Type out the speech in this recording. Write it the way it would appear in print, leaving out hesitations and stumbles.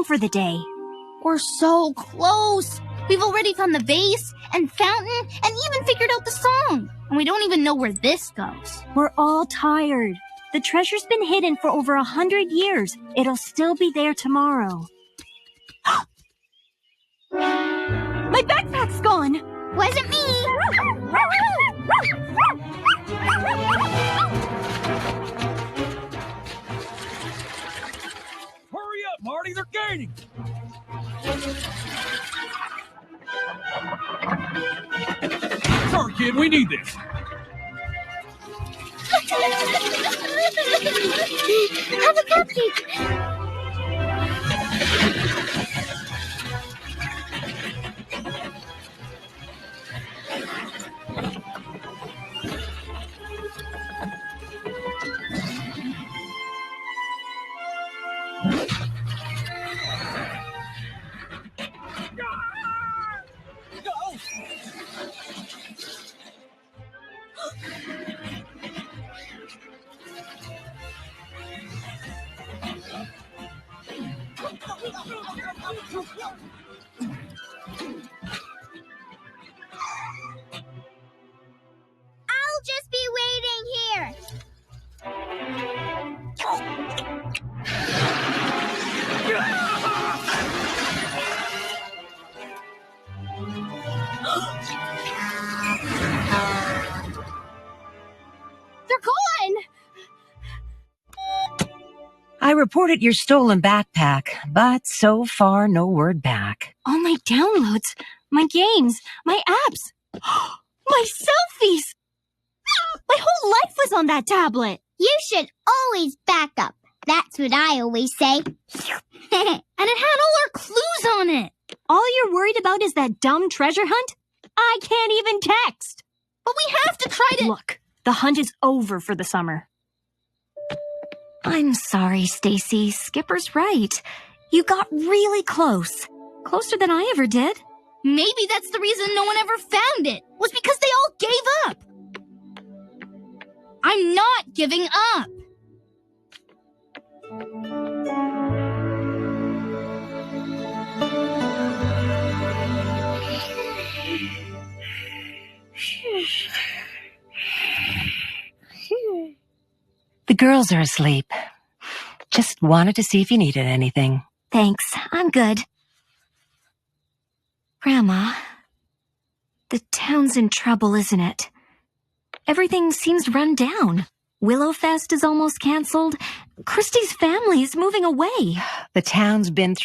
for the day. We're so close. We've already found the vase and fountain and even figured out the song. And we don't even know where this goes. We're all tired. The treasure's been hidden for over 100 years. It'll still be there tomorrow. My backpack's gone! Wasn't me! Hurry up, Marty, they're gaining! Sorry, kid, we need this. Have a cupcake! I'll just be waiting here. They're gone! I reported your stolen backpack, but so far no word back. All my downloads, my games, my apps, my selfies! My whole life was on that tablet! You should always back up. That's what I always say. And it had all our clues on it! All you're worried about is that dumb treasure hunt? I can't even text! But we have to try to— Look, the hunt is over for the summer. I'm sorry, Stacy. Skipper's right. You got really close. Closer than I ever did. Maybe that's the reason no one ever found it. Was because they all gave up. I'm not giving up. The girls are asleep. Just wanted to see if you needed anything. Thanks, I'm good. Grandma, the town's in trouble, isn't it? Everything seems run down. Willowfest is almost canceled. Christy's family is moving away. The town's been